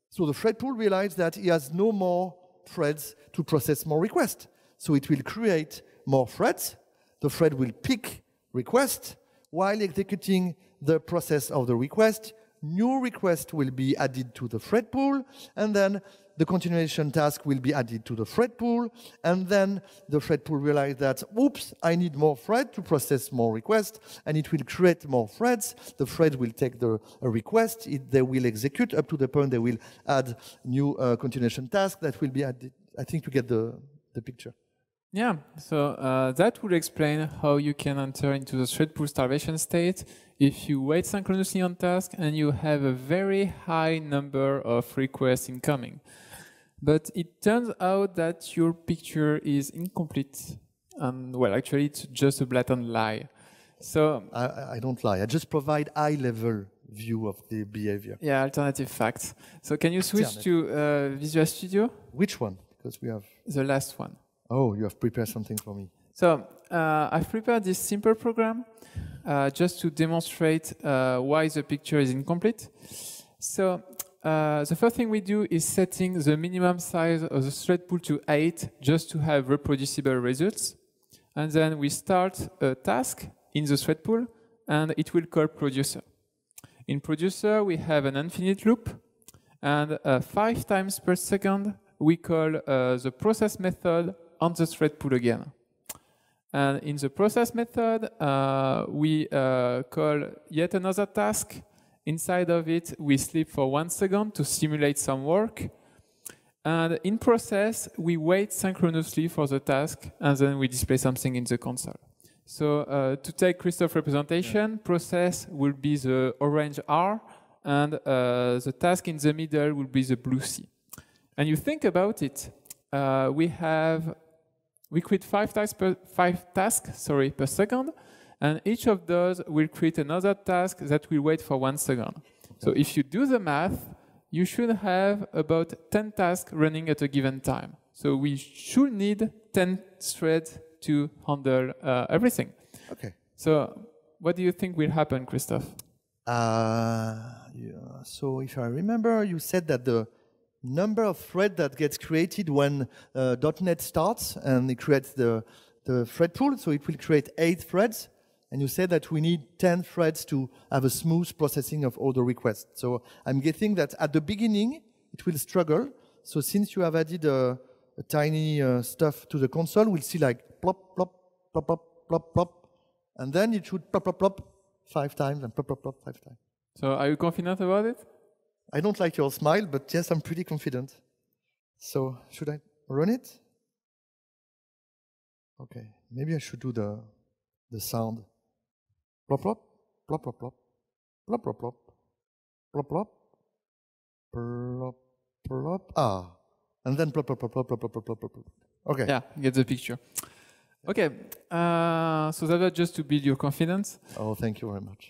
So the thread pool realizes that he has no more threads to process more requests. So it will create more threads. The thread will pick request. While executing the process of the request, new request will be added to the thread pool, and then the continuation task will be added to the thread pool, and then the thread pool realizes that, oops, I need more thread to process more requests, and it will create more threads. The thread will take the request, they will execute up to the point they will add new continuation task that will be added. I think you get the picture. Yeah, so that would explain how you can enter into the thread pool starvation state if you wait synchronously on task and you have a very high number of requests incoming. But it turns out that your picture is incomplete. And well, actually, it's just a blatant lie. So I don't lie. I just provide high-level view of the behavior. Yeah, alternative facts. So can you switch to Visual Studio? Which one? Because we have... The last one. Oh, you have prepared something for me. So I've prepared this simple program just to demonstrate why the picture is incomplete. So the first thing we do is setting the minimum size of the thread pool to 8 just to have reproducible results. And then we start a task in the thread pool, and it will call producer. In producer, we have an infinite loop, and 5 times per second, we call the process method on the thread pool again. And in the process method, we call yet another task. Inside of it, we sleep for 1 second to simulate some work. And in process, we wait synchronously for the task, and then we display something in the console. So to take Christophe's representation, process will be the orange R, and the task in the middle will be the blue C. And you think about it, we create 5 tasks per second, and each of those will create another task that will wait for 1 second. So if you do the math, you should have about 10 tasks running at a given time. So we should need 10 threads to handle everything. Okay. So what do you think will happen, Christophe? Yeah. So if I remember, you said that the number of threads that gets created when .NET starts and it creates the thread pool, so it will create 8 threads. And you said that we need 10 threads to have a smooth processing of all the requests. So I'm guessing that at the beginning, it will struggle. So since you have added a tiny stuff to the console, we'll see like plop, plop, plop, plop, plop, plop. And then it should plop, plop, plop 5 times and plop, plop, plop 5 times. So are you confident about it? I don't like your smile, but yes, I'm pretty confident. So should I run it? Okay, maybe I should do the sound. Plop, plop, plop, plop, plop, plop, plop, plop, plop, plop, plop, plop, and then plop, plop, plop, plop, plop, plop, plop, plop, plop. Okay. Yeah, get the picture. Okay, so that was just to build your confidence. Oh, thank you very much.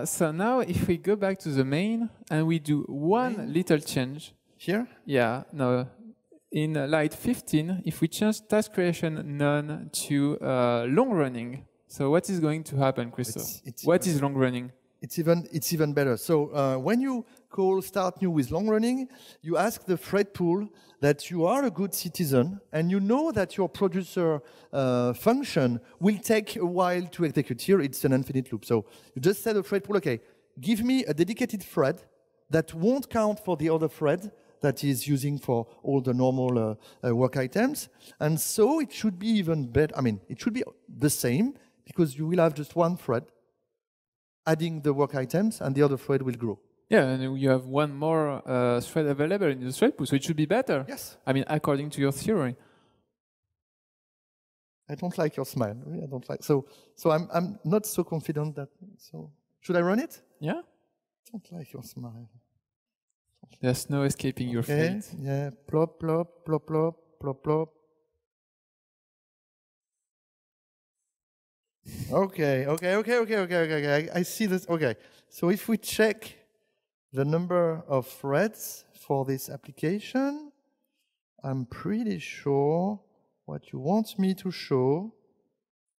So now if we go back to the main and we do one little change. Here? Yeah, no. In line 15, if we change task creation none to long running, so what is going to happen, Christophe? What is long running? It's even better. So when you call start new with long running, you ask the thread pool that you are a good citizen and you know that your producer function will take a while to execute. Here it's an infinite loop. So you just say to the thread pool, okay, give me a dedicated thread that won't count for the other thread that is using for all the normal work items. And so it should be even better. I mean, it should be the same because you will have just one thread adding the work items, and the other thread will grow. Yeah, and you have one more thread available in the thread pool, so it should be better. Yes. I mean, according to your theory. I don't like your smile. Really, I don't like. So I'm not so confident that. So should I run it? Yeah. I don't like your smile. There's no escaping your fate. Yeah. Plop, plop, plop, plop, plop, plop. Okay. I see this. Okay. So if we check the number of threads for this application, I'm pretty sure what you want me to show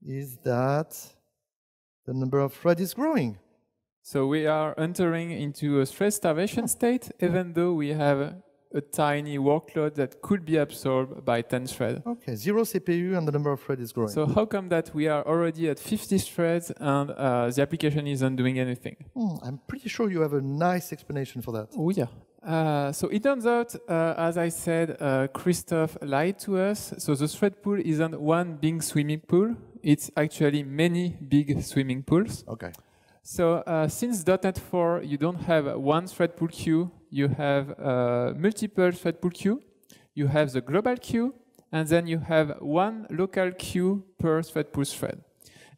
is that the number of threads is growing. So we are entering into a thread starvation state, even though we have a tiny workload that could be absorbed by 10 threads. Okay, 0 CPU and the number of threads is growing. So how come that we are already at 50 threads and the application isn't doing anything? I'm pretty sure you have a nice explanation for that. Oh yeah. So it turns out, as I said, Christophe lied to us. So the thread pool isn't one big swimming pool. It's actually many big swimming pools. Okay. So since .NET 4, you don't have one thread pool queue. You have multiple thread pool queue. You have the global queue, and then you have one local queue per thread pool thread.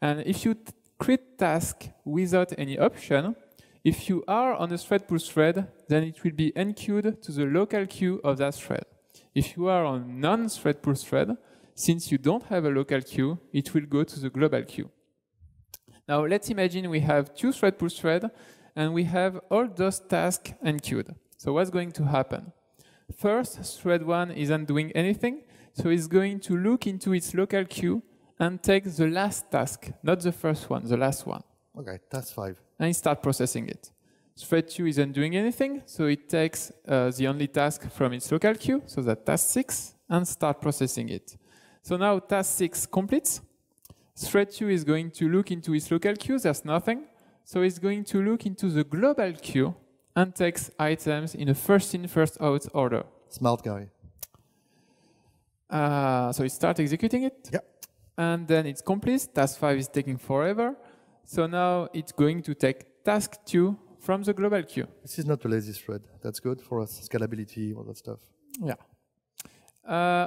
And if you create task without any option, if you are on a thread pool thread, then it will be enqueued to the local queue of that thread. If you are on non-thread pool thread, since you don't have a local queue, it will go to the global queue. Now let's imagine we have two thread pool threads, and we have all those tasks enqueued. So what's going to happen? First, thread 1 isn't doing anything, so it's going to look into its local queue and take the last task, not the first one, the last one. Okay, task 5. And it starts processing it. Thread 2 isn't doing anything, so it takes the only task from its local queue, so that task 6, and start processing it. So now task 6 completes. Thread 2 is going to look into its local queue, there's nothing. So it's going to look into the global queue and takes items in a first in, first out order. Smart guy. So it starts executing it. Yeah. And then it's complete. Task 5 is taking forever. So now it's going to take task 2 from the global queue. This is not a lazy thread. That's good for us, scalability, all that stuff. Yeah.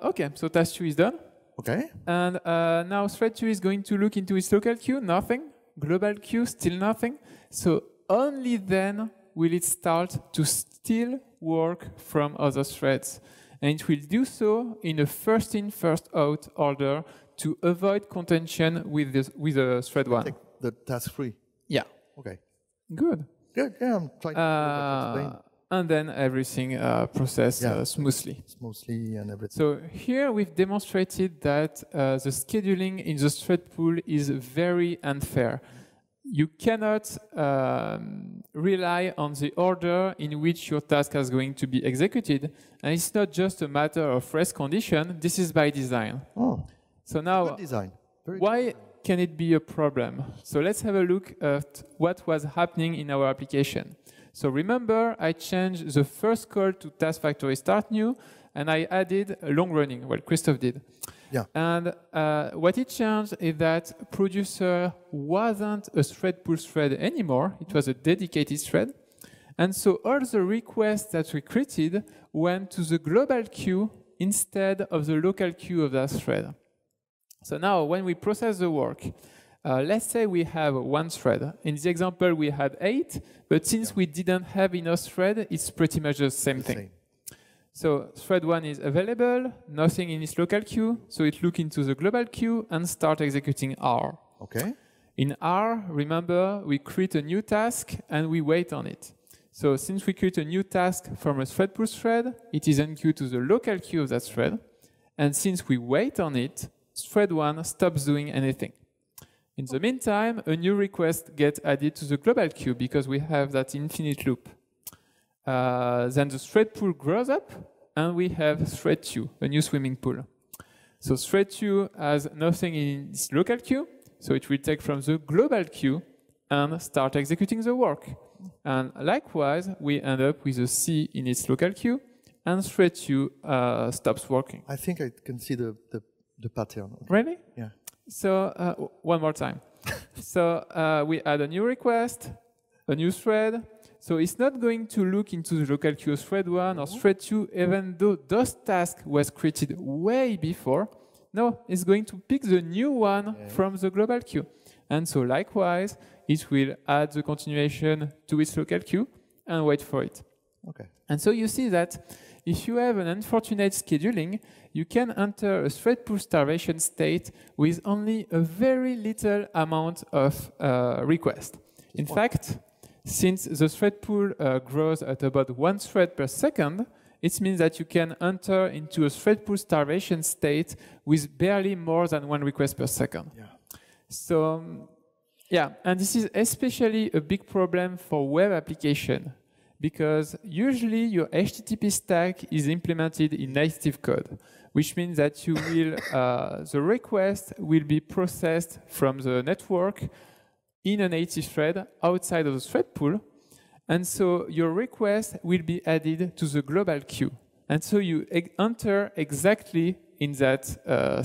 Okay, so task 2 is done. Okay. And now thread 2 is going to look into its local queue, nothing. Global queue, still nothing. So only then will it start to still work from other threads. And it will do so in a first in, first out order to avoid contention with the thread 1. Take the task 3. Yeah. Okay. Good. Good. Yeah, I'm trying to explain. And then everything processes smoothly. Smoothly and everything. So here we've demonstrated that the scheduling in the thread pool is very unfair. You cannot rely on the order in which your task is going to be executed. And it's not just a matter of race condition. This is by design. Oh. So now, Good design. Very why good. can it be a problem? So let's have a look at what was happening in our application. So remember, I changed the first call to task factory start new, and I added a long running. Well, Christophe did. Yeah. And what it changed is that producer wasn't a thread pool thread anymore. It was a dedicated thread. And so all the requests that we created went to the global queue instead of the local queue of that thread. So now when we process the work, let's say we have one thread. In the example, we had 8, but since we didn't have enough thread, it's pretty much the same thing. So thread 1 is available, nothing in its local queue, so it looks into the global queue and start executing R. Okay. In R, remember, we create a new task and we wait on it. So since we create a new task from a thread pull thread, it is enqueued to the local queue of that thread. And since we wait on it, thread 1 stops doing anything. In the meantime, a new request gets added to the global queue because we have that infinite loop. Then the thread pool grows up, and we have thread 2, a new swimming pool. So thread 2 has nothing in its local queue, so it will take from the global queue and start executing the work. And likewise, we end up with a C in its local queue, and thread 2 stops working. I think I can see the pattern. Okay. Really? Yeah. So one more time. So we add a new request, a new thread. So it's not going to look into the local queue of thread 1 or thread 2, even though those task was created way before. No, it's going to pick the new one from the global queue. And so likewise, it will add the continuation to its local queue and wait for it. Okay. And so you see that if you have an unfortunate scheduling, you can enter a thread pool starvation state with only a very little amount of request. In fact, since the thread pool grows at about 1 thread per second, it means that you can enter into a thread pool starvation state with barely more than 1 request per second. Yeah. So, yeah, and this is especially a big problem for web application, because usually your HTTP stack is implemented in native code, which means that you will, the request will be processed from the network in a native thread outside of the thread pool. And so your request will be added to the global queue. And so you enter exactly in that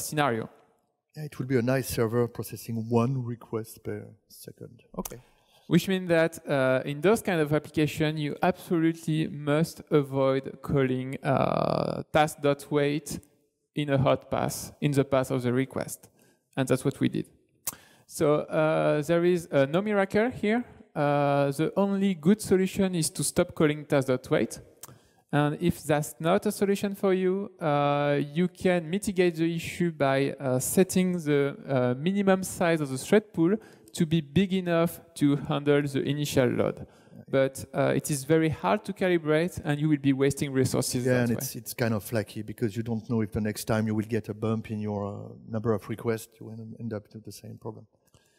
scenario. Yeah, it will be a nice server processing 1 request per second. Okay. Which means that in those kind of applications, you absolutely must avoid calling task.wait in a hot path, in the path of the request. And that's what we did. So there is no miracle here. The only good solution is to stop calling task.wait. And if that's not a solution for you, you can mitigate the issue by setting the minimum size of the thread pool to be big enough to handle the initial load. But it is very hard to calibrate, and you will be wasting resources. Yeah, and it's kind of flaky because you don't know if the next time you will get a bump in your number of requests, you will end up with the same problem.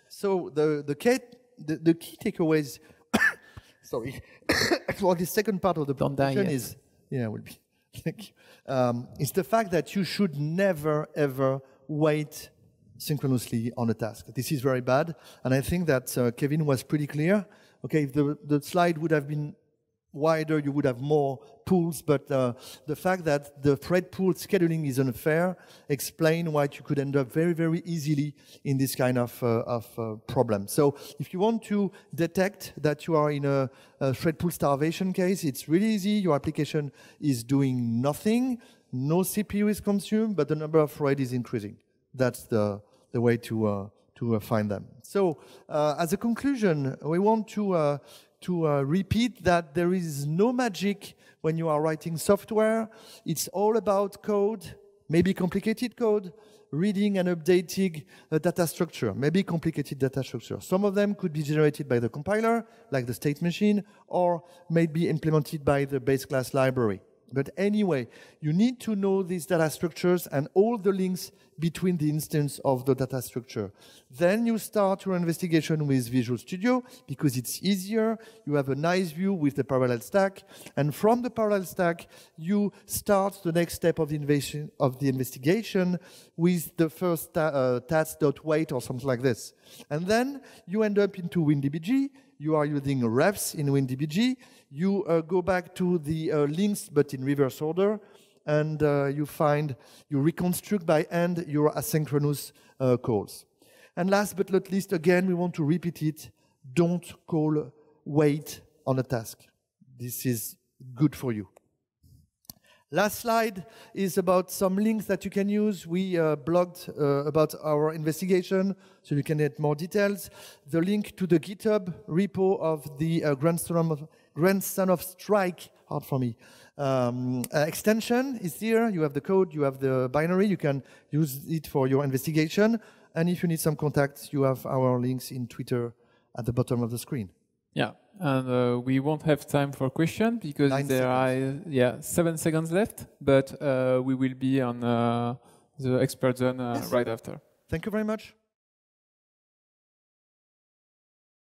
So the key takeaways, sorry, for the second part of the presentation is, yeah, will be. Thank you. It's the fact that you should never ever wait synchronously on a task. This is very bad, and I think that Kevin was pretty clear. Okay, if the slide would have been wider, you would have more pools, but the fact that the thread pool scheduling is unfair explains why you could end up very, very easily in this kind of problem. So if you want to detect that you are in a thread pool starvation case, it's really easy. Your application is doing nothing, no CPU is consumed, but the number of threads is increasing. That's the way to find them. So as a conclusion, we want to repeat that there is no magic when you are writing software. It's all about code, maybe complicated code, reading and updating a data structure, maybe complicated data structure. Some of them could be generated by the compiler, like the state machine, or maybe implemented by the base class library. But anyway, you need to know these data structures and all the links between the instance of the data structure. Then you start your investigation with Visual Studio because it's easier. You have a nice view with the parallel stack. And from the parallel stack, you start the next step of the investigation with the first task.wait or something like this. And then you end up into WinDbg. You are using refs in WinDbg. You go back to the links, but in reverse order, and you reconstruct by hand your asynchronous calls. And last but not least, again, we want to repeat it, don't call wait on a task. This is good for you. Last slide is about some links that you can use. We blogged about our investigation, so you can get more details. The link to the GitHub repo of the Grandstrom grandson of Strike, hard for me. Extension is here. You have the code, you have the binary. You can use it for your investigation. And if you need some contacts, you have our links in Twitter at the bottom of the screen. Yeah, and we won't have time for questions because there are 7 seconds left, but we will be on the expert zone right after. Thank you very much.